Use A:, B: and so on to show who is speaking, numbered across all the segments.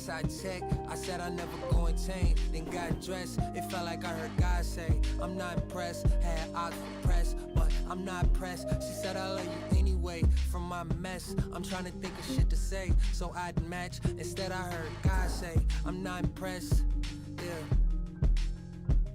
A: I checked, I said I never go and change. Then got dressed, it felt like I heard God say, I'm not impressed. Had odds for press, but I'm not pressed. She said I love you anyway. From my mess, I'm trying to think of shit to say, so I'd match. Instead I heard God say, I'm not impressed. Yeah,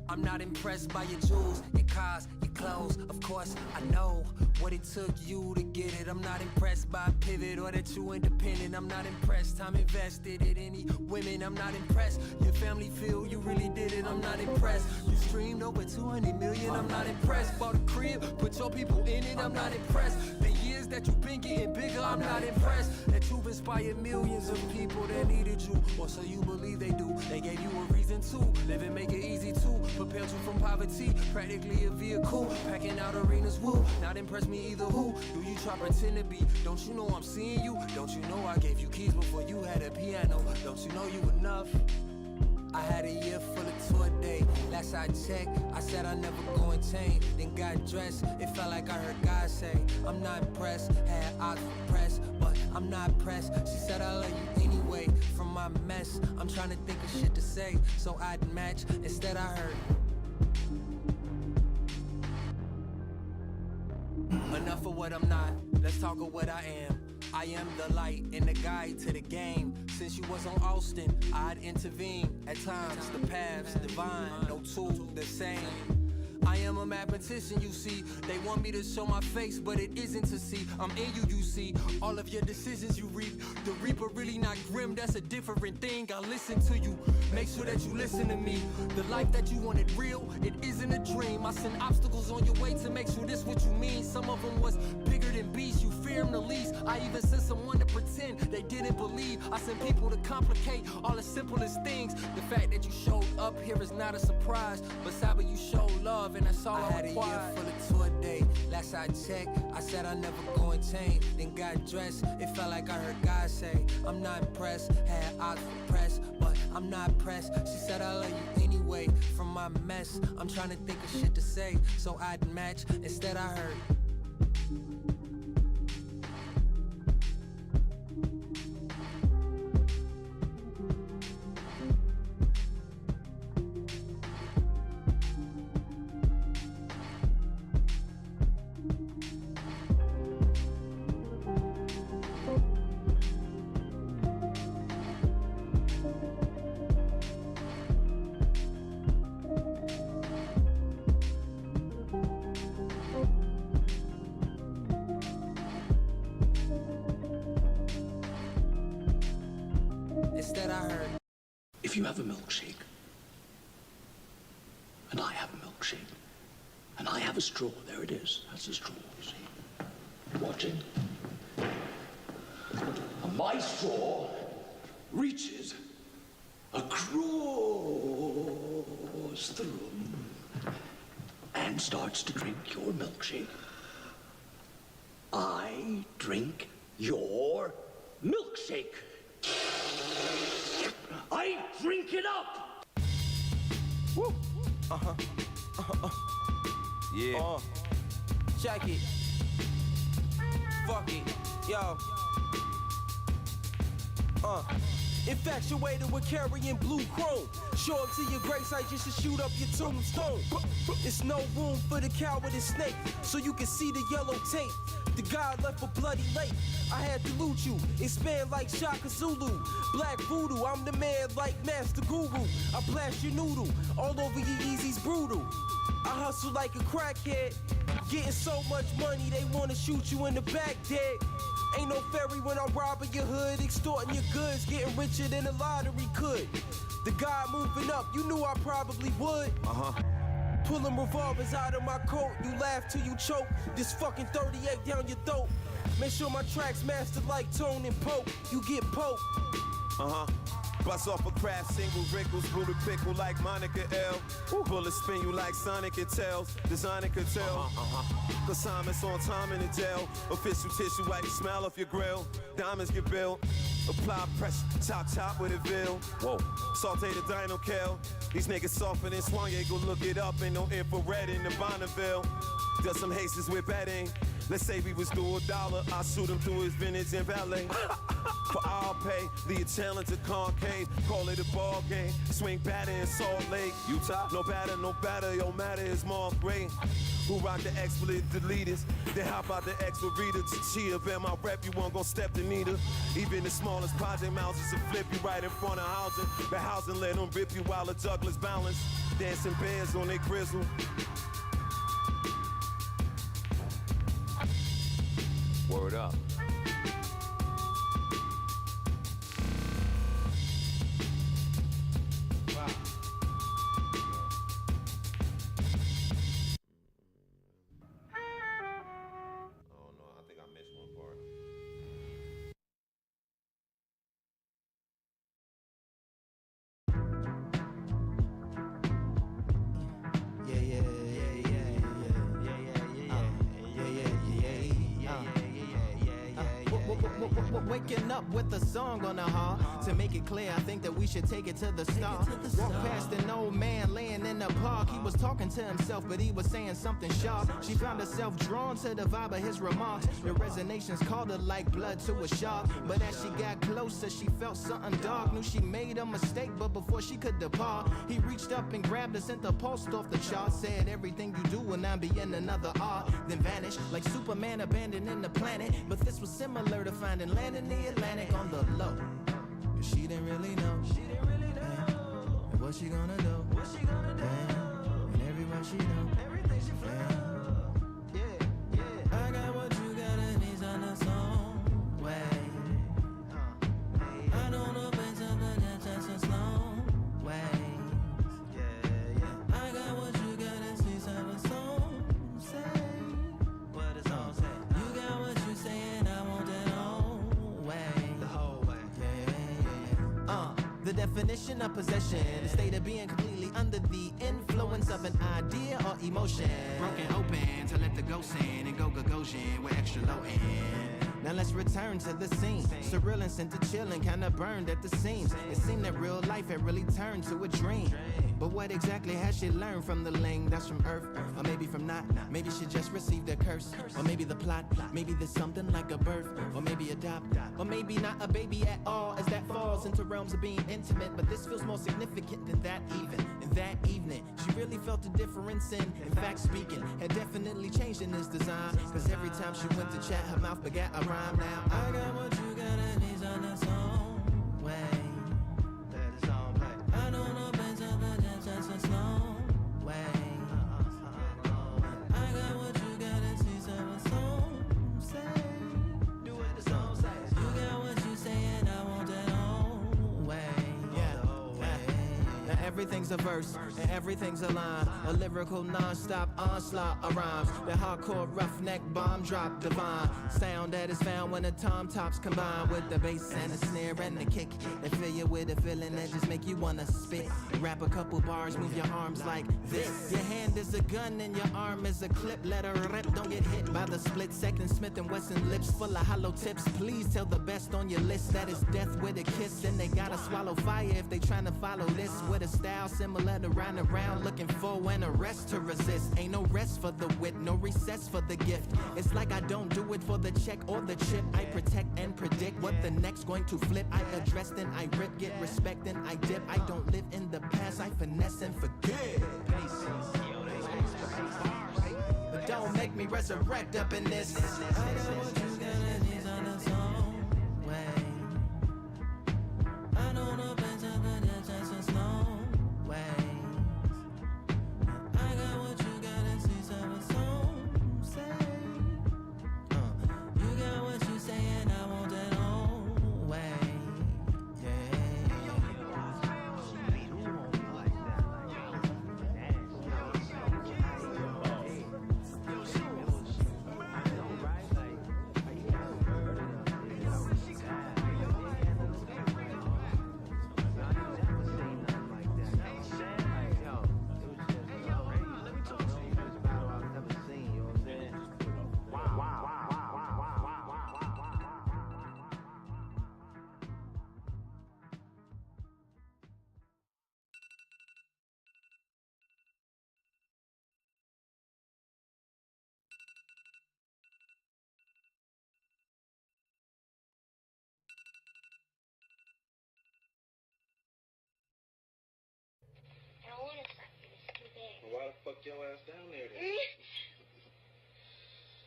A: I'm not impressed by your jewels, your cars, your clothes. Of course, I know what it took you to get it. I'm not impressed by a pivot or that you independent. I'm not impressed. Time invested in any women. I'm not impressed. Your family feel you really did it. I'm not impressed. You streamed over 200 million. I'm not impressed. Bought a crib, put your people in it. I'm not impressed. The years that you've been getting bigger. I'm not impressed. That you've inspired millions of people that needed you, or so you believe they do. They gave you a reason to live and make it easy too. Propelled you from poverty, practically a vehicle. Packing out arenas, woo. Not impressed me either, who do you try pretend to be? Don't you know I'm seeing you? Don't you know I gave you keys before you had a piano? Don't you know you enough? I had a year full of tour day. Last I checked, I said I never go and change. Then got dressed, it felt like I heard God say, I'm not impressed. Had odds for press, but I'm not pressed. She said I love you anyway. From my mess, I'm trying to think of shit to say, so I'd match. Instead I heard, enough of what I'm not, let's talk of what I am. I am the light and the guide to the game. Since you was on Austin, I'd intervene. At times, the paths divine, no two the same. I am a mathematician, you see. They want me to show my face, but it isn't to see. I'm in you, you see. All of your decisions you reap. The reaper really not grim, that's a different thing. I listen to you, make sure that you listen to me. The life that you wanted real, it isn't a dream. I send obstacles on your way to make sure this what you mean. Some of them was bigger than beasts, you fear them the least. I even sent someone to pretend they didn't believe. I sent people to complicate all the simplest things. The fact that you showed up here is not a surprise. Besides, you showed love, and that's all I had required. A year full of tour day. Last I checked, I said I never go and change. Then got dressed, it felt like I heard God say, I'm not impressed. Had odds for press, but I'm not pressed. She said I love you anyway. From my mess, I'm trying to think of shit to say, so I'd match. Instead I heard,
B: if you have a milkshake, and I have a milkshake, and I have a straw, there it is, that's a straw, you see, watching, and my straw reaches across the room and starts to drink your milkshake. I drink your milkshake. I drink it up!
C: Woo! Yeah. Check it. Fuck it. Yo. Infatuated with carrying blue chrome. Show up to your grace, I just to shoot up your tombstone. It's no room for the coward and snake, so you can see the yellow tape. The guy left a bloody lake. I had to loot you. It spanned like Shaka Zulu. Black voodoo, I'm the man like Master Guru. I blast your noodle, all over your Yeezy's brutal. I hustle like a crackhead, getting so much money they wanna shoot you in the back dead. Ain't no ferry when I'm robbing your hood, extorting your goods, getting richer than the lottery could. The guy moving up, you knew I probably would. Pulling revolvers out of my coat, you laugh till you choke. This fucking 38 down your throat. Make sure my tracks mastered like Tone and Pope. You get Pope.
D: Bust off a craft, single wrinkles, brew the pickle like Monica L. Bullets spin you like Sonic and Tails, designer could tell. Consignments on time in the jail. Official tissue wipe the smell off your grill. Diamonds get built. Apply pressure, chop with a veil. Whoa. Saute the dino kill. These niggas softer than Swanye, go look it up. Ain't no infrared in the Bonneville. Does some hastes with betting. Let's say we was due $1, I shoot him through his vintage and valet. For I'll pay, lead a challenge to concave. Call it a ball game, swing batter in Salt Lake. Utah? No batter, your matter is more great. Who rock the X with the leaders? Then hop out the X with Rita to cheer. Bet my rep, you won't gon' step to Nita. Even the smallest project mouses will flip you right in front of housing. The housing let them rip you while the jugglers balance. Dancing bears on their grizzle. Word up.
E: Wow.
D: Oh no, I think I missed one part.
E: Waking up with a song on the heart. To make it clear, I think that we should take it to the start. Walk past an old man laying in the park. He was talking to himself, but he was saying something sharp. She found herself drawn to the vibe of his remarks. The resonations called her like blood to a shark. But as she got closer, she felt something dark. Knew she made a mistake, but before she could depart, he reached up and grabbed her, sent the pulse off the chart. Said everything you do will now be in another art. Then vanished like Superman abandoning the planet. But this was similar to finding land in the Atlantic on the low. Cause she didn't really know. And what she gonna do? And everyone she know. Everything she found. Yeah. I got what you got and he's on the song. Way. I don't know better, but that's a slow way. Yeah. I got what you got and she's on the song. Say. What the song say? You got what you say and I want that whole way. The whole way. Yeah. The definition of possession, the state of being completely under the influence of an idea or emotion. Broken open to let the ghost in and go Gagosian with extra low end. Now let's return to the scene. Surreal and sent to chillin', kinda burned at the seams. It seemed that real life had really turned to a dream. But what exactly has she learned from the ling that's from Earth? Or maybe from not. Maybe she just received a curse. Or maybe the plot. Maybe there's something like a birth. Or maybe adopt. Or maybe not a baby at all, as that falls into realms of being intimate. But this feels more significant than that even. And that evening, she really felt a difference in fact speaking. Had definitely changed in this design. Cause every time she went to chat, her mouth begat a rhyme. Now I got what you got and he's on his own way. Let the song play. I don't know better, but that's just a slow way. I got what you got and she's on his own say. Do what the song says. You got what you say and I want that whole way. Now everything's a verse and everything's a line. A lyrical non-stop onslaught of rhymes. The hardcore roughneck bomb drop divine. Sound that is found when the tom tops combine with the bass and the snare and the kick. They fill you with a feeling that just make you wanna spit. Rap a couple bars, move your arms like this. Your hand is a gun and your arm is a clip. Let her rip, don't get hit by the split second. Smith & Wesson lips full of hollow tips. Please tell the best on your list that is death with a kiss. And they gotta swallow fire if they tryna follow this. With a style similar to round and round, looking for an arrest to resist. Ain't no rest for the wit, no recess for the gift. It's like I don't do it for the check or the chip. I protect and predict what the next going to flip. I address then I rip, get respect then I dip. I don't live in the past, I finesse and forget. but don't make me resurrect up in this. I got what you got and these on its own way. I don't know better, but it's just a slow way. I got what you got and see some say. You got what you say and I want that own way.
F: Why the fuck your ass down there then?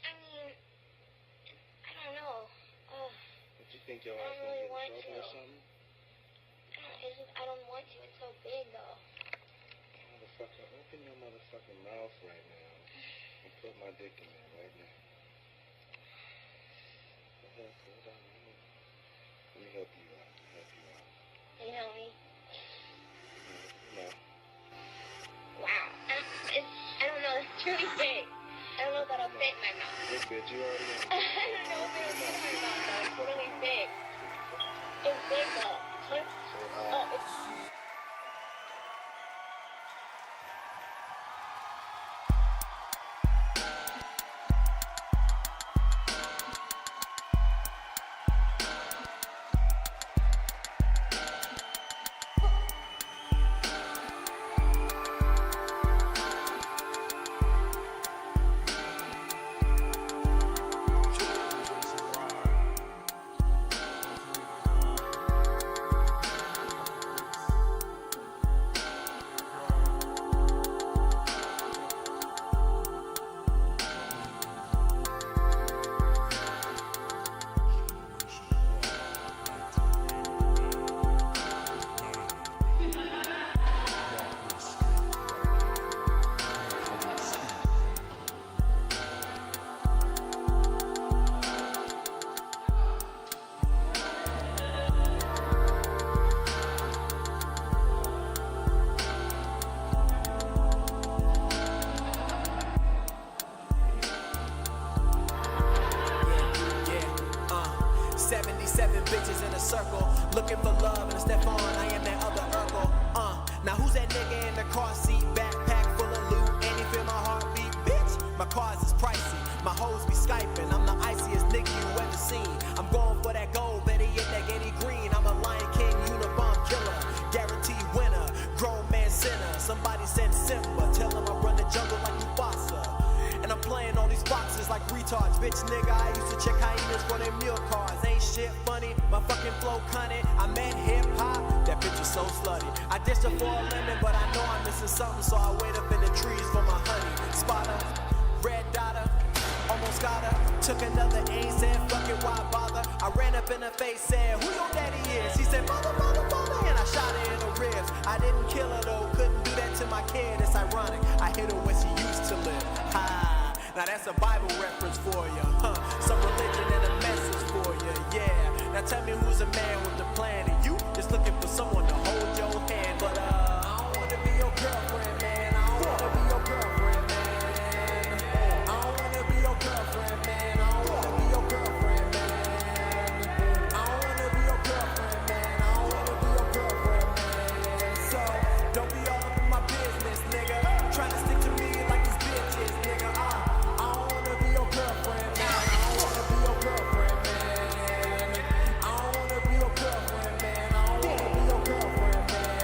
G: I mean, I don't know.
F: What you think your ass gonna get in trouble or something?
G: I don't want to. It's so big, though.
F: Motherfucker, open your motherfucking mouth right now and put my dick in there right now. Go ahead, cool down. Let me help you out.
G: Can you help me?
F: No.
G: Wow. I don't know. It's really big. I don't know if that'll fit in my mouth.
F: This bitch, you already in.
G: I don't know if it'll fit in my mouth, though. It's really big. It's big, though. Oh, it's...
E: bitches in a circle, looking for love and a step on. I am that other Urkel. Now who's that nigga in the car seat? Backpack full of loot, and he feel my heartbeat, bitch. My cars is pricey, my hoes be Skyping. I'm the iciest nigga you ever seen. I'm going for that gold, better yet that Getty Green. I'm a Lion King, Unabomb killer, guaranteed winner, grown man sinner. Somebody send Simba, tell him I run the jungle like Mufasa. And I'm playing all these boxes like retards, bitch nigga. I used to check hyenas for them meal cards. Ain't shit funny, my fucking flow cunning. I met hip hop, that bitch is so slutty. I dished her for a lemon, but I know I'm missing something, so I wait up in the trees for my honey. Spotter, red dotter, almost got her. Took another aim, said fuck it, why bother? I ran up in her face, said who your daddy is? She said mother, mother, mother, and I shot her in the ribs. I didn't kill her though, couldn't do that to my kid. It's ironic, I hit her when she used to live. Ha. Now that's a Bible reference for you, huh? Some religion and a message for you, yeah. Now tell me who's a man with a plan, and you just looking for someone to hold your hand. But I don't wanna be your girlfriend, man. I don't wanna be your girlfriend, man. I don't wanna be your girlfriend, man. I don't wanna be your girlfriend, man. I don't wanna be your girlfriend, man. I don't wanna be your girlfriend, man. So don't be all up in my business, nigga. Try to stick to me like these bitches, nigga. Girlfriend, man. I don't wanna be your girlfriend, man. I don't wanna be your girlfriend, man. I don't wanna be your girlfriend, man.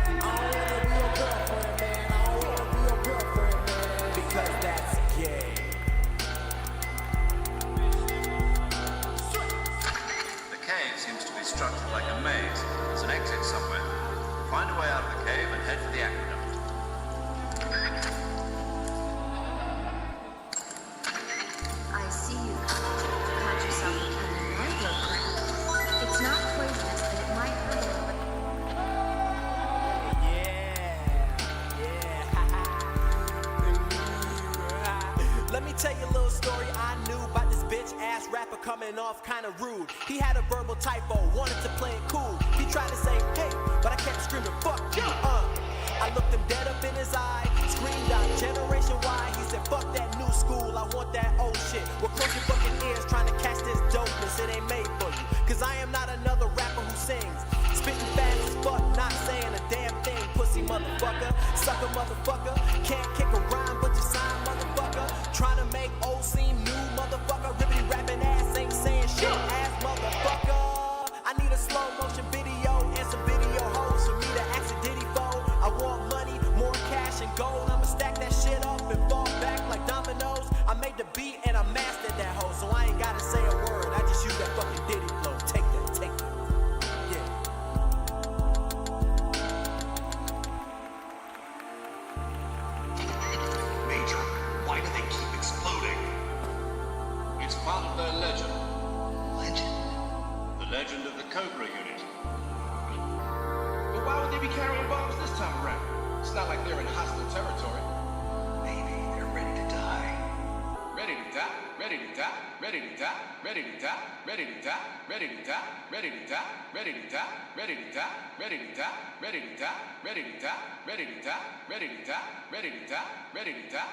E: I don't wanna be your girlfriend, man. I don't wanna be your girlfriend, man. Because that's gay.
H: The cave seems to be structured like a maze. There's an exit somewhere. Find a way out of the cave and head for the aqueduct.
I: coming off kinda rude. He had a verbal typo, wanted to play it cool. He tried to say, hey, but I kept screaming, fuck you, I looked him dead up in his eye, screamed out, Generation Y. He said, fuck that new school, I want that old shit. Well, close your fucking ears, trying to catch this dopeness, it ain't made for you. Cause I am not another rapper who sings, spitting fast as fuck, not saying a damn thing. Pussy motherfucker, sucker motherfucker, can't kick a rhyme but you sign motherfucker. Trying to make old seem new motherfucker, ribbity rapping ass ain't saying shit ass motherfucker. I need a slow motion video and some video hoes for me to ask a Diddy fold. I want money, more cash and gold. I'ma stack that shit up and fall back like dominoes. I made the beat and I mastered that hoe, so I ain't gotta say a word. I just use that fucking Diddy flow. Take that, take that. Yeah.
H: Major, why do they keep exploding? It's part of their legend. Legend? The legend of the Cobra unit.
F: But why would they be carrying bombs this time around? It's not like they're in hostile territory.
H: Maybe they're ready to die.
F: Ready to die, ready to die, ready to die, ready to die, ready to die, ready to die, ready to die, ready to die, ready to die, ready to die, ready to die, ready to die, ready to die, ready to die, ready to die, ready to die.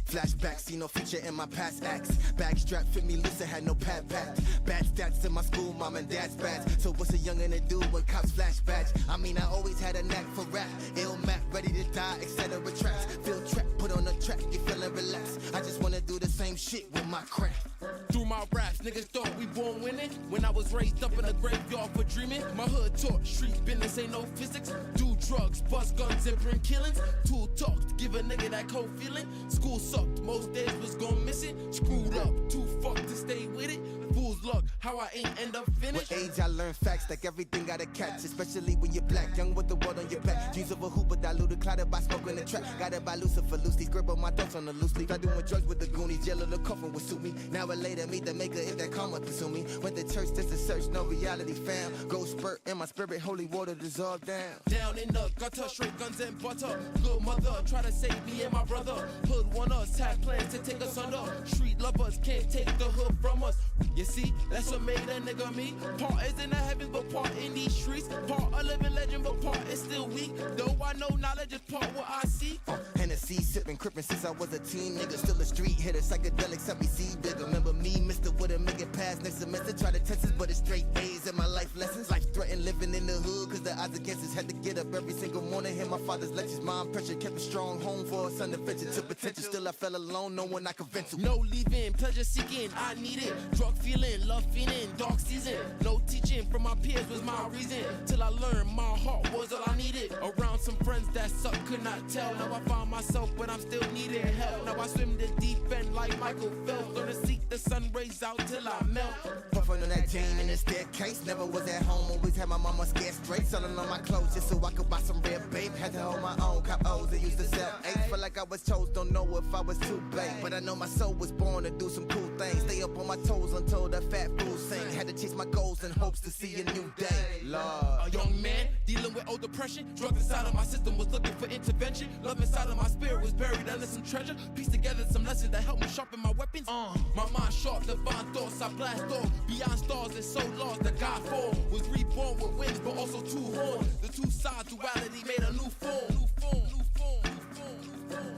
J: Flashback, see no feature in my past acts. Bag strap fit me loose, I had no pad pack. Bad stats in my school, mom and dad's badge. So what's a youngin' to do when cops flash badge? I mean, I always had a knack for rap. Ill Mac, ready to die, etc. Tracks. Feel trapped, put on the track, you feelin' relaxed. I just wanna do the same shit with my craft.
C: Through my raps, niggas thought we born winning. When I was raised up in a graveyard for dreaming, my hood taught street business ain't no physics. Do drugs, bust guns, and bring killings. Tool talk to give a nigga that cold feeling. School sucked, most days was gon' miss it. Screwed up, too fucked to stay with it. Fool's luck, how I ain't end up finished.
J: With age I learned facts, like everything got a catch. Especially when you're black, young with the world on your back. Dreams of a hoop, but diluted, clouded by smoke in the trap. Got it by Lucifer, loosely grip on my thoughts on the loose leaf. I doing drugs with the Goonies, jail of the coffin would sue me. Now or later, meet the maker if that karma pursue me. Went to church, just to search, no reality fam. Gold spurt in my spirit, holy water dissolve down.
C: Down in the gutter, straight guns and butter. Good mother, try to save me and my brother. Hood want us, had plans to take us under. Street lovers can't take the hood from us. You see, that's what made a nigga me. Part is in the heavens, but part in these streets. Part a living legend, but part is still weak. Though I know knowledge is part what I see.
J: Hennessy, sipping, crippin' since I was a teen nigga. Still a street hitter, psychedelics help me see bigger. Remember me, Mr. Wouldn't make it past next semester. Try to test us, but it's straight A's in my life lessons. Life threatened living in the hood, cause the odds against us. Had to get up every single morning, hear my father's lectures. Mom pressure kept a strong home for a son to venture to potential. Still I fell alone, no one I could vent to.
C: No leaving, pleasure seeking, I need it. Drug feeling, love feeling, dark season. No teaching from my peers was my reason. Till I learned my heart was all I needed. Around some friends that suck, could not tell. Now I found myself, but I'm still needing help. Now I swim the deep end like Michael Phelps. Gonna seek the sun rays out till I melt.
J: Puffin' on that chain in the staircase. Never was at home, always had my mama scared straight. Selling on my clothes just so I could buy some red babe. Had to hold my own, cop O's that used to sell eights. Felt like I was chose, don't know if I was too late. But I know my soul was born to do some cool things. Stay up on my toes until the fat fool sing. Had to chase my goals in hopes to see a new day. Lord.
C: A young man dealing with old depression. Drugs inside of my system was looking for intervention. Love inside of my spirit was buried under some treasure. Piece together some lessons that helped me sharpen my weapons. My mind sharp, divine thoughts I blast off. Beyond stars and so lost the God form. Was reborn with wings but also two horns. The two side duality made a new form. New form, new form, new form, new form.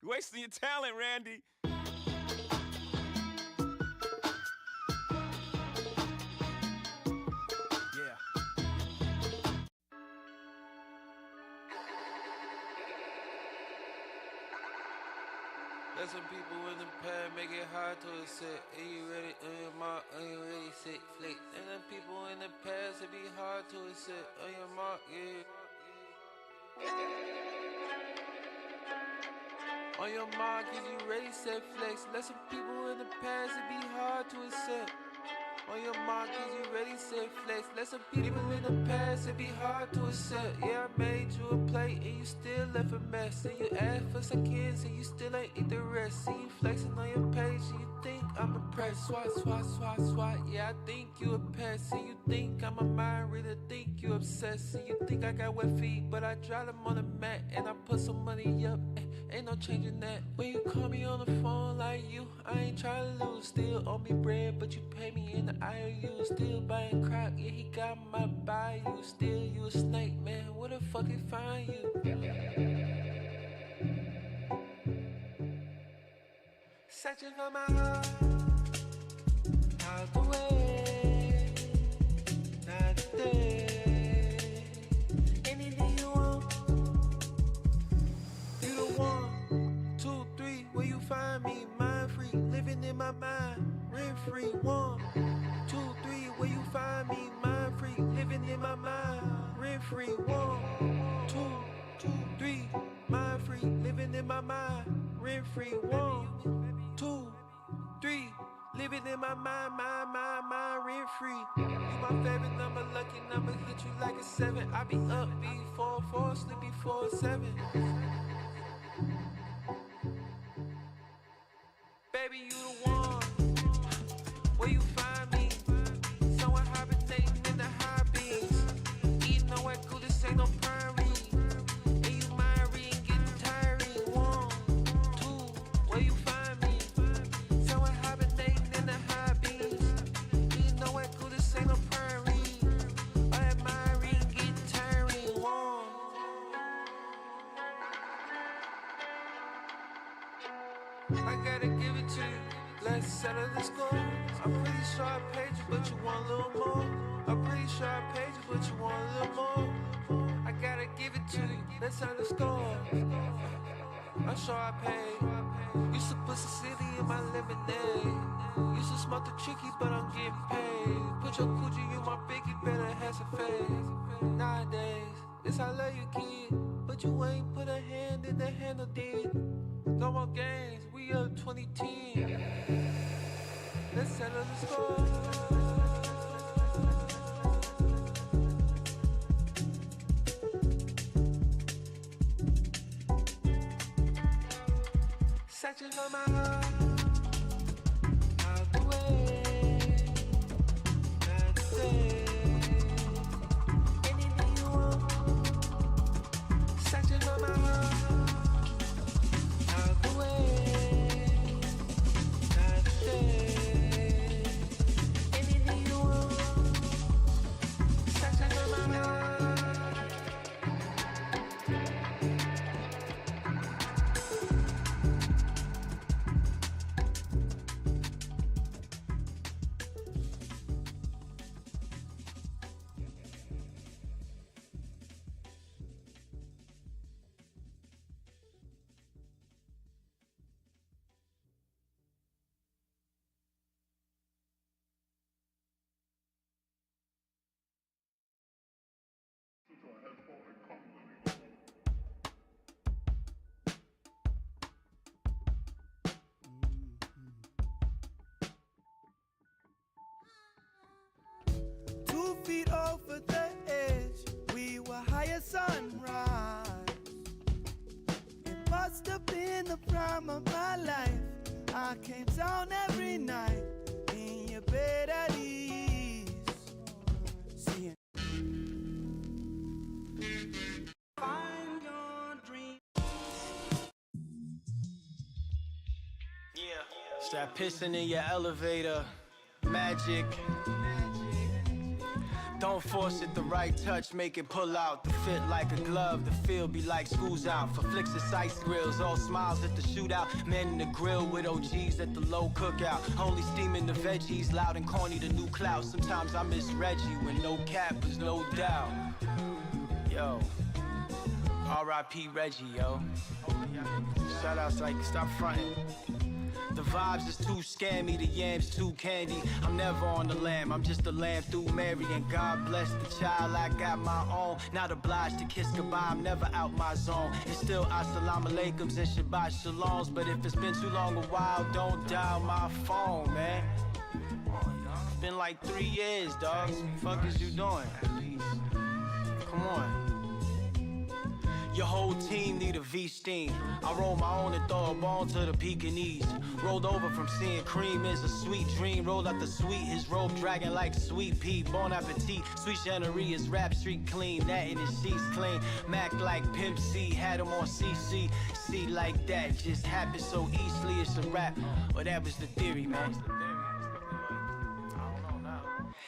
D: You're wasting your talent, Randy.
C: Yeah.
E: Let some people in the past make it hard to accept. Are you ready on your mark? Are you ready? Sick flick. And the people in the past, it be hard to accept. On your mark, yeah. On your mark, is you ready? Set flex. Let some people in the past, it be hard to accept. On your mark, is you ready? Set flex. Let some people in the past, it be hard to accept. Yeah, I made you a plate and you still left a mess. And you asked for some kids and you still ain't eat the rest. See you flexing on your page and you think I'm impressed. Swat, swat, swat, swat. Yeah, I think you a pest. And you think I'm a mind reader, think you obsessed. And you think I got wet feet, but I dry them on the mat. And I put some money up, ain't no changing that. When you call me on the phone like you, I ain't trying to lose. Still owe me bread, but you pay me in the IOU. Still buying crack, yeah, he got my bayou. Still you a snake, man, where the fuck he find you? Searching for my heart, out the way, not today. Anything you want, you the one. 2, 3, where you find me? Mind free, living in my mind, rent free. 1, 2, 3, where you find me? Mind free, living in my mind, rent free. 1, 2, 3, mind free, living in my mind, rent free. 1, 2, 3, living in my mind, rent free. You my favorite number, lucky number, hit you like a 7. I be up before 4, sleep before 7. Baby, you the one. Where you find me? Someone hibernating in the high beams. Eating no wet cool, this ain't no prairie. And you mind reading, getting tiring. 1,
C: I gotta give it to you. Let's settle the score. I'm pretty sure I paid you, but you want a little more. I'm pretty sure I paid you, but you want a little more. I gotta give it to you. Let's settle the score. I'm sure I paid. Used to put Sicily in my lemonade. Used to smoke the tricky, but I'm getting paid. Put your coochie in my biggie, better have some faith. Nowadays, it's I love you, kid, but you ain't put a hand in the handle, did. No more games, we up 2010. Let's settle the score. Searching for my heart, out the way, not today. Anything you want. Searching for my heart, out the way, not today. Anything you want. Searching for my heart.
E: Feet over the edge, we were high as sunrise. It must have been the prime of my life. I came down every night in your bed at ease. Seeing find your dream.
K: Yeah, it's that pissing in your elevator. Magic. Don't force it, the right touch, make it pull out. The fit like a glove, the feel be like school's out. For flicks and ice grills, all smiles at the shootout. Men in the grill with OGs at the low cookout. Only steaming the veggies, loud and corny, the new clout. Sometimes I miss Reggie when no cap was no doubt. Yo, R.I.P. Reggie, yo. Shout outs like, stop fronting. The vibes is too scammy, the yams too candy. I'm never on the lamb, I'm just a lamb through Mary. And God bless the child, I got my own. Not obliged to kiss goodbye, I'm never out my zone. It's still assalamu alaikums and Shabbat shaloms. But if it's been too long a while, don't dial my phone, man. It's been like 3 years, dog. What the fuck is you doing? Come on. Your whole team need a V-steam. I roll my own and throw a ball to the Pekingese. Rolled over from seeing cream is a sweet dream. Rolled out the sweet, his robe dragging like sweet pea. Bon appetit, sweet Chenery, his rap street clean. That in his sheets clean. Mac like Pimp C, had him on CC. See like that, just happened so easily. It's a rap, well that was the theory, man.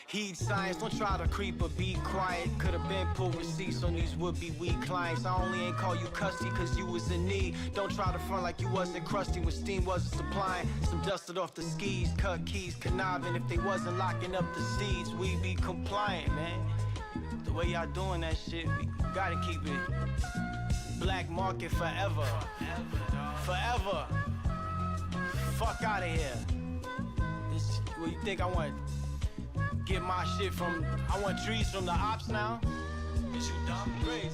K: Heed science, don't try to creep or be quiet. Could've been pulled receipts on these would-be weak clients. I only ain't call you custy cause you was in need. Don't try to front like you wasn't crusty when steam wasn't supplying. Some dusted off the skis, cut keys, conniving. If they wasn't locking up the seeds, we be compliant, man. The way y'all doing that shit, we gotta keep it black market forever. Forever. Fuck out of here. This, what you think I want? Get my shit from, I want trees from the ops now? Is you dumb? Crazy.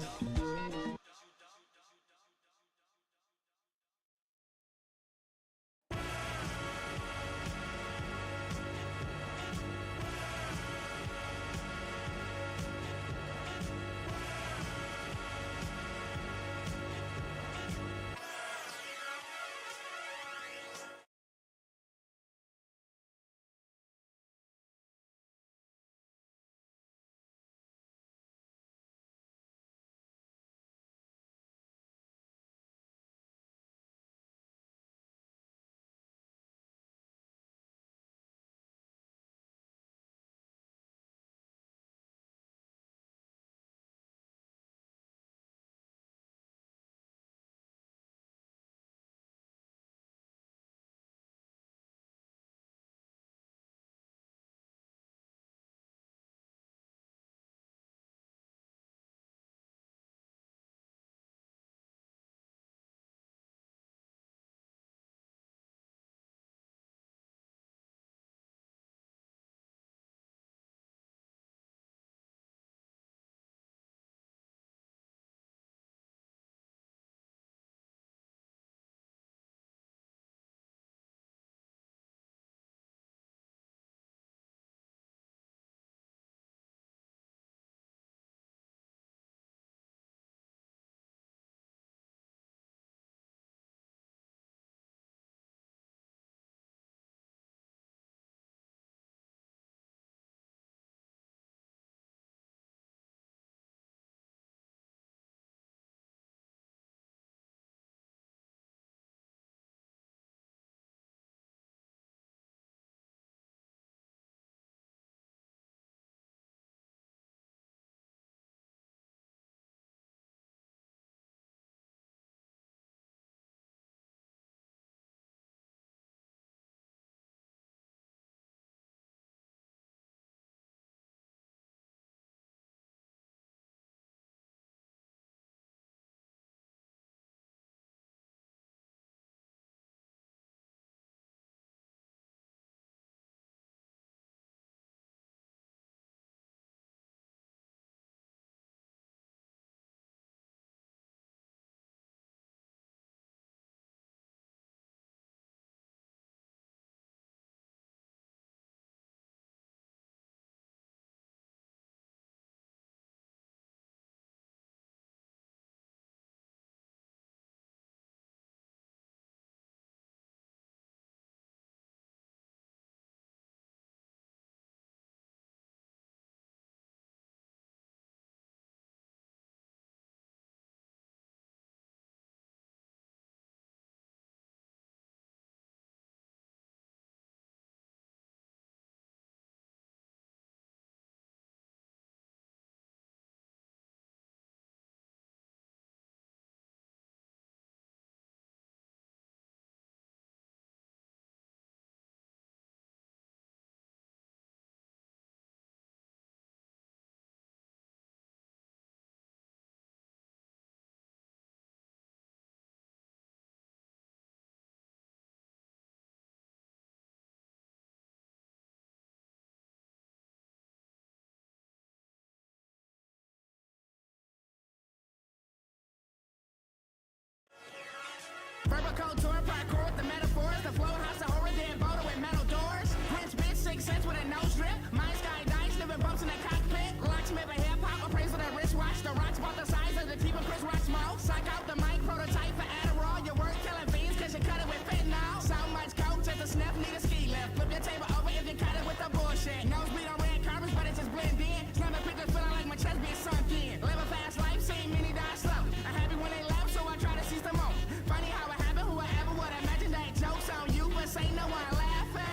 L: Smith of hip hop, appraise of the wristwatch. The rocks bought the size of the keep a Chris Rock smoke. Psych out the mic, prototype for Adderall. Your work killing fiends, cause you cut it with fentanyl. So much coke, just a sniff, need a ski lift. Flip your table over if you cut it with the bullshit. Nosebleed on red carpets, but it just blend in. Slamming pictures, feeling like my chest being sunk in. Live a fast life, seen many die slow. I'm happy when they left, so I try to seize the moment. Funny how it happened, whoever would imagine that joke's on you, but say no one laughing.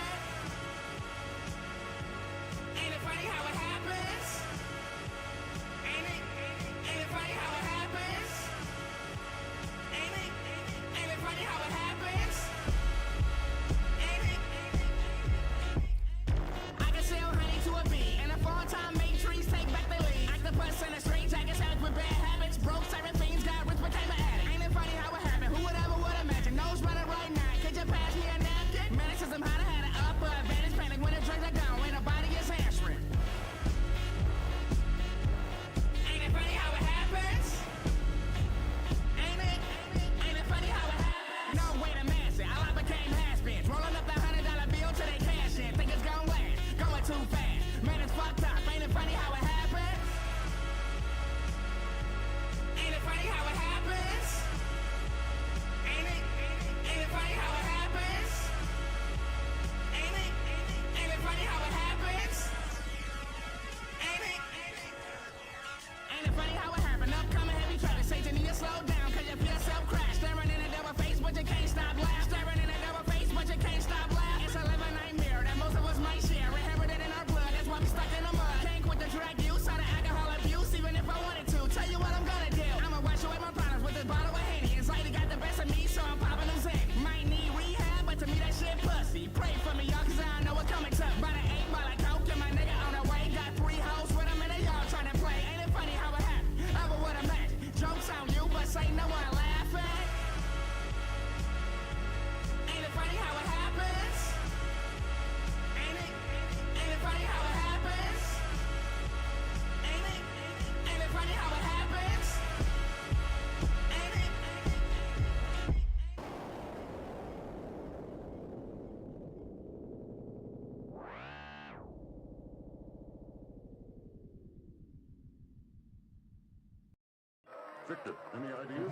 L: Ain't it funny how it happens? Ain't it funny how it happens? Ain't it funny how it happens? Ain't it? I can sell honey to a bee, and a fall-time matrix take back the lead. Octopus in a straight jacket, savage with bad habits. Broke siren fiends, got rich, became an addict. Ain't it funny how it happened? Who would ever would imagine? Nose running right now. Could you pass me a napkin? Man, system how to have it up, but advantage panic when the drugs are gone. When the body is answering. Ain't it funny how it happens? Ain't it funny how it happens? No way to mask it. All I became has-beens. Rolling up the $100 bill till they cash in. Think it's gon' last. Going too fast. Man, it's fucked up. Ain't it funny how it happens? Ain't it funny how it happens? Ain't it funny how it happens? Ain't it funny how it happens? Ain't it funny how it happened? Upcoming heavy traffic, say you need to slow down, cause you feel self-crash. Staring in a double face, but you can't stop laugh. Staring in a double face, but you can't stop laugh. It's a living nightmare that most of us might share. Inherited in our blood, that's why we stuck in the mud. Can't quit the drug use, or the alcohol abuse, even if I wanted to. Tell you what I'm gonna do. I'ma wash away my problems with this bottle of Henny. Anxiety got the best of me, so I'm popping them Zen. Might need rehab, but to me that shit pussy. Pray for me, y'all, cause I know what coming to. By the 8 ball of coke, and my nigga on the way. Got 3 hoes with him, and they all trying to play. Ain't it funny how it happened? Ever would imagine. Jokes on you, but say no one laughing. Ain't it funny how it happens? Ain't it funny how it happens? Ain't it funny how it happens? Ain't it?
M: Victor, any ideas?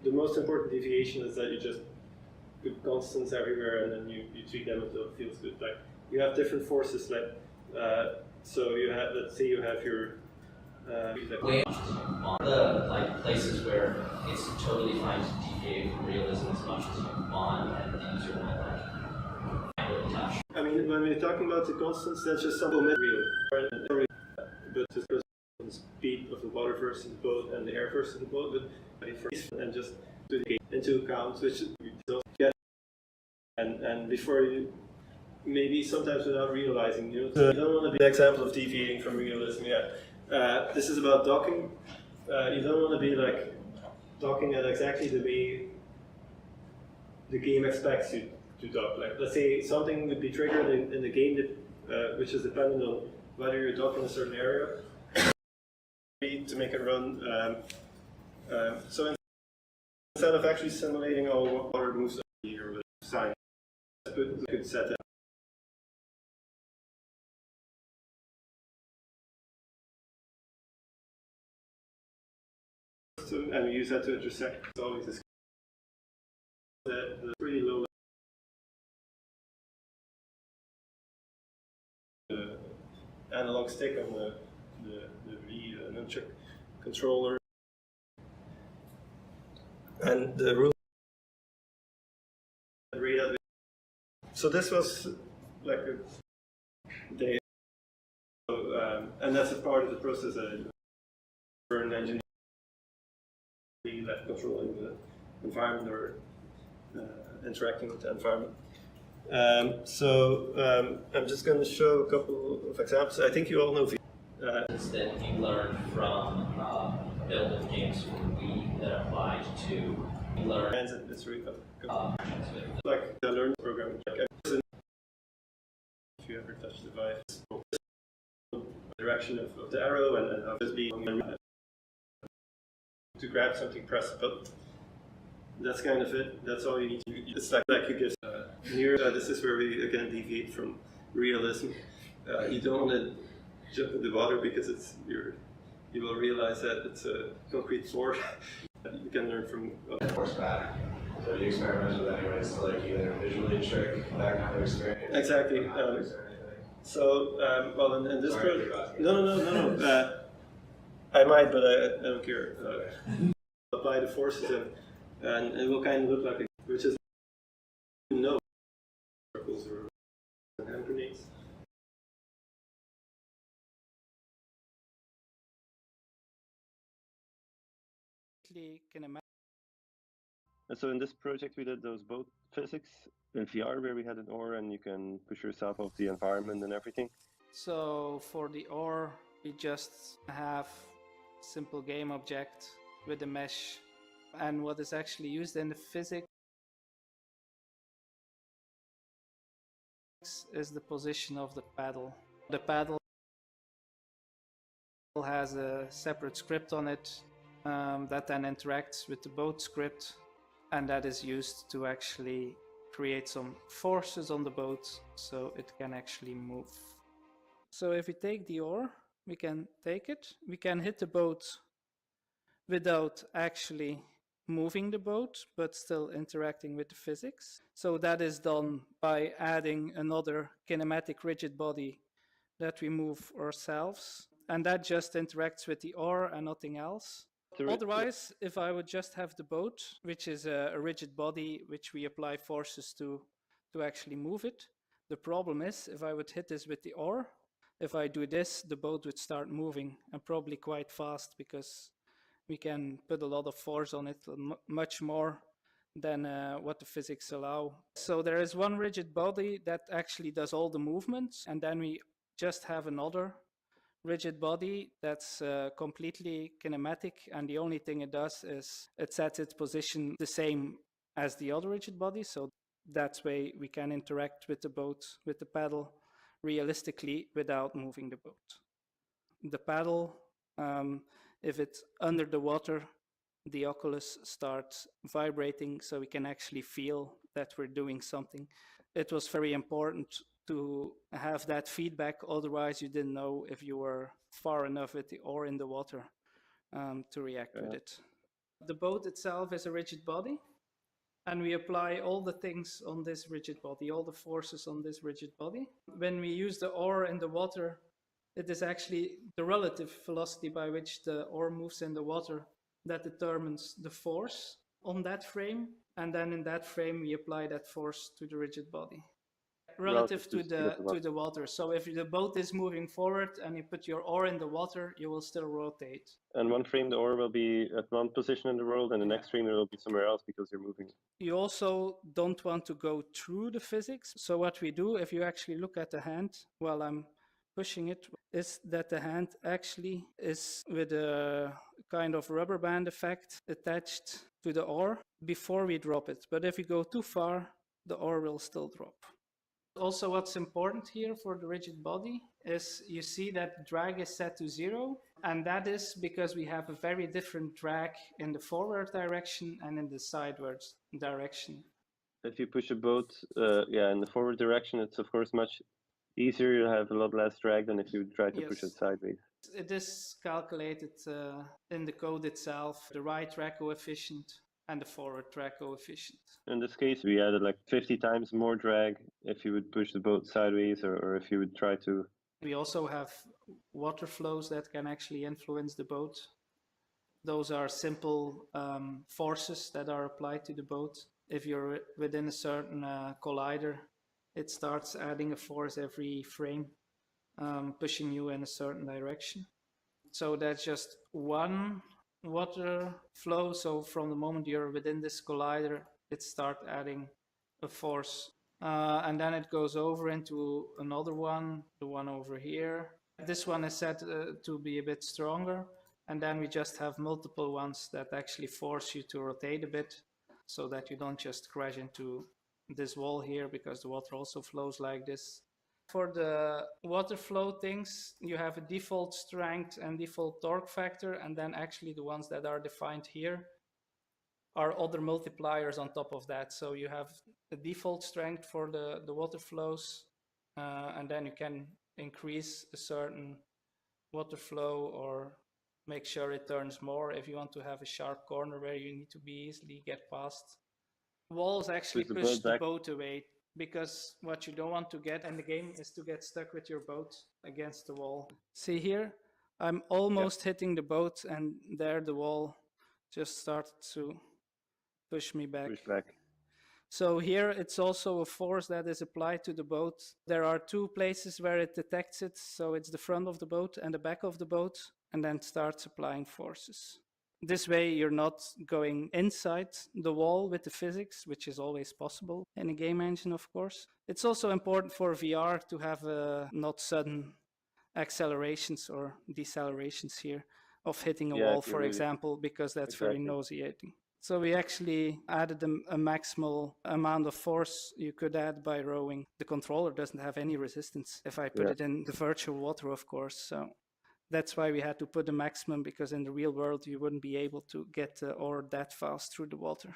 N: the most important deviation is that you just put constants everywhere and then you tweak them until it feels good. Like you have different forces, like so you have, let's say you have your
O: on the like places where it's totally fine to deviate from realism as much as you want, and the user will like touch.
N: I mean, when we're talking about the constants, that's just some real, but just the speed of the water versus the boat and the air versus the boat, but and just to take into account which you don't get, and before you. Maybe sometimes without realizing, you don't want to be an example of deviating from realism. Yeah, this is about docking. You don't want to be like docking at exactly the way the game expects you to dock. Like, let's say something would be triggered in the game that, which is dependent on whether you're docking in a certain area to make it run. So instead of actually simulating all what water moves here with science, we could set that. And we use that to intersect. It's always this the pretty low analog stick on the nunchuck controller, and the rule. So this was like a day, and that's a part of the process that for an engineer. Like controlling the environment or interacting with the environment. I'm just going to show a couple of examples. I think you all know.
O: That you learned from building games for Wii that applied to learn.
N: It's really like the learn programming. If you ever touch the device, the direction of the arrow and how it's being. To grab something, press a button. That's kind of it. That's all you need to do. It's like you get near. This is where we again deviate from realism. You don't want to jump in the water because you will realize that it's a concrete floor. You can learn from.
P: Horseback. So you experiment with anyways to like either visually trick that kind of experience.
N: Exactly. Well, in this project, no. I might, but I don't care. Apply the forces and it will kind of look like which is no circles or hand grenades. And so in this project we did those both physics in VR where we had an oar and you can push yourself off the environment and everything.
Q: So for the oar we just have simple game object with a mesh, and what is actually used in the physics is the position of the paddle. The paddle has a separate script on it that then interacts with the boat script, and that is used to actually create some forces on the boat so it can actually move. So if we take the oar, we can take it, we can hit the boat without actually moving the boat, but still interacting with the physics. So that is done by adding another kinematic rigid body that we move ourselves, and that just interacts with the oar and nothing else. Otherwise, if I would just have the boat, which is a rigid body which we apply forces to actually move it, the problem is if I would hit this with the oar, if I do this, the boat would start moving, and probably quite fast, because we can put a lot of force on it, much more than what the physics allow. So there is one rigid body that actually does all the movements, and then we just have another rigid body that's completely kinematic, and the only thing it does is it sets its position the same as the other rigid body, so that way we can interact with the boat, with the paddle, realistically without moving the boat. The paddle, if it's under the water, the oculus starts vibrating, so we can actually feel that we're doing something. It was very important to have that feedback, otherwise you didn't know if you were far enough with the oar in the water to react with it. The boat itself is a rigid body, and we apply all the things on this rigid body, all the forces on this rigid body. When we use the oar in the water, it is actually the relative velocity by which the oar moves in the water that determines the force on that frame, and then in that frame we apply that force to the rigid body relative to the water. So if the boat is moving forward and you put your oar in the water, you will still rotate.
R: And one frame the oar will be at one position in the world, and the next frame it will be somewhere else because you're moving.
Q: You also don't want to go through the physics. So what we do, if you actually look at the hand while I'm pushing it, is that the hand actually is with a kind of rubber band effect attached to the oar before we drop it. But if we go too far, the oar will still drop. Also, what's important here for the rigid body is you see that drag is set to 0, and that is because we have a very different drag in the forward direction and in the sidewards direction.
R: If you push a boat in the forward direction, it's of course much easier. You have a lot less drag than if you try to push it sideways.
Q: It is calculated in the code itself, the right drag coefficient and the forward drag coefficient.
R: In this case, we added like 50 times more drag if you would push the boat sideways or if you would try to.
Q: We also have water flows that can actually influence the boat. Those are simple forces that are applied to the boat. If you're within a certain collider, it starts adding a force every frame, pushing you in a certain direction. So that's just one water flow. So from the moment you're within this collider, it starts adding a force. And then it goes over into another one, the one over here. This one is set to be a bit stronger. And then we just have multiple ones that actually force you to rotate a bit so that you don't just crash into this wall here, because the water also flows like this. For the water flow things, you have a default strength and default torque factor, and then actually the ones that are defined here are other multipliers on top of that. So you have the default strength for the water flows, and then you can increase a certain water flow or make sure it turns more if you want to have a sharp corner where you need to be easily get past. Walls actually push the boat away, because what you don't want to get in the game is to get stuck with your boat against the wall. See here, I'm almost hitting the boat, and there the wall just started to push me back. So here it's also a force that is applied to the boat. There are two places where it detects it. So it's the front of the boat and the back of the boat, and then starts applying forces. This way you're not going inside the wall with the physics, which is always possible in a game engine, of course. It's also important for VR to have not sudden accelerations or decelerations here of hitting a wall, for example, because that's very nauseating. So we actually added a maximal amount of force you could add by rowing. The controller doesn't have any resistance if I put it in the virtual water, of course. So that's why we had to put a maximum, because in the real world you wouldn't be able to get the oar that fast through the water.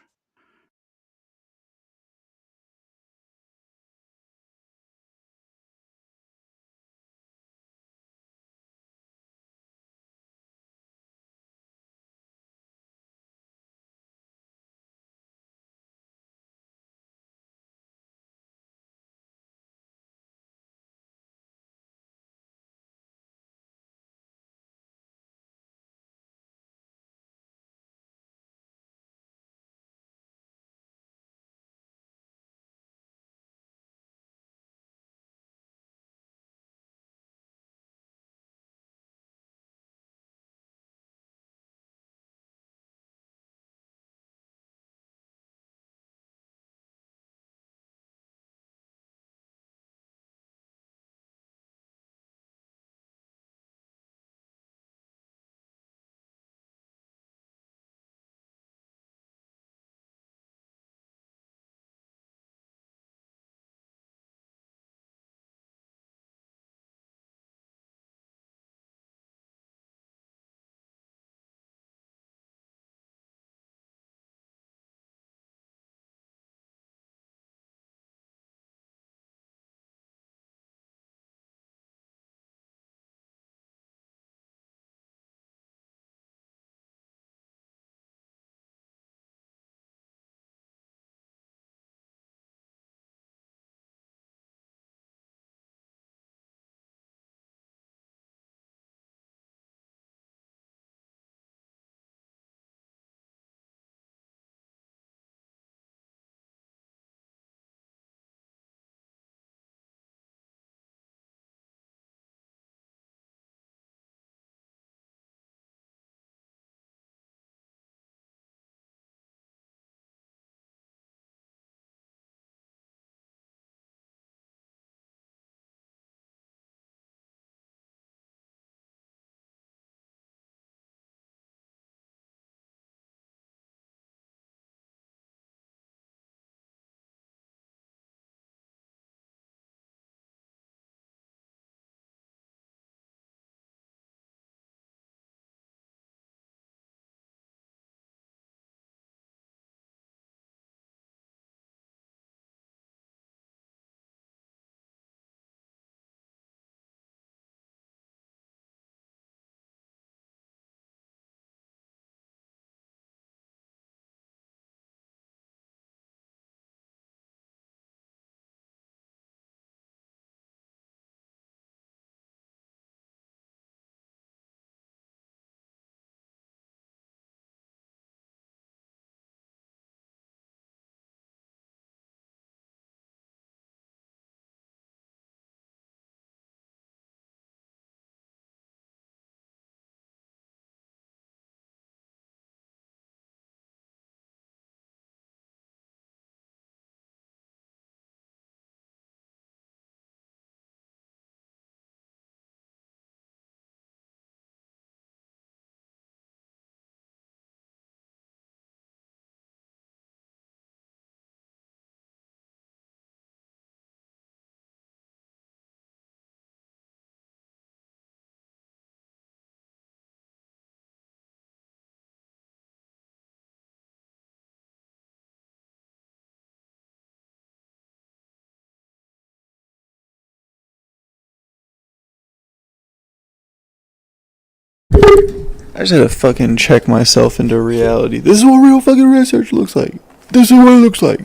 S: I just had to fucking check myself into reality. This is what real fucking research looks like. This is what it looks like.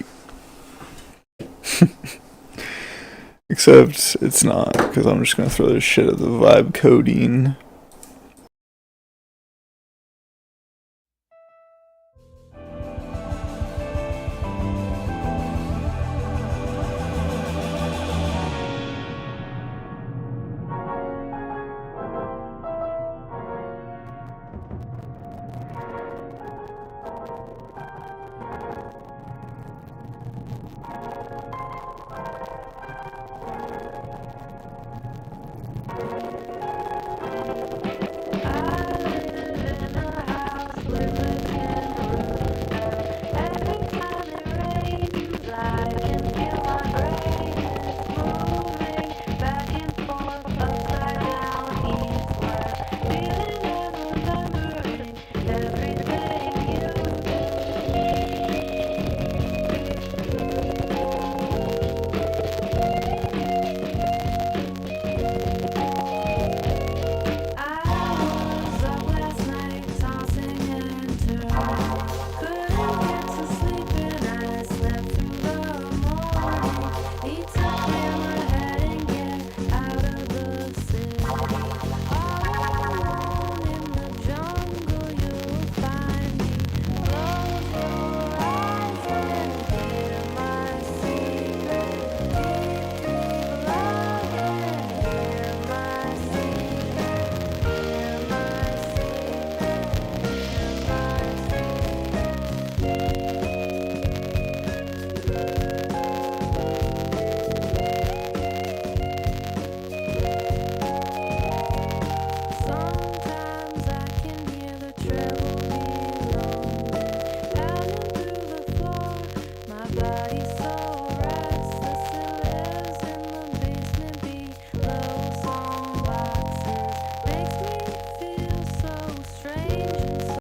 S: Except it's not, because I'm just gonna throw this shit at the vibe codeine.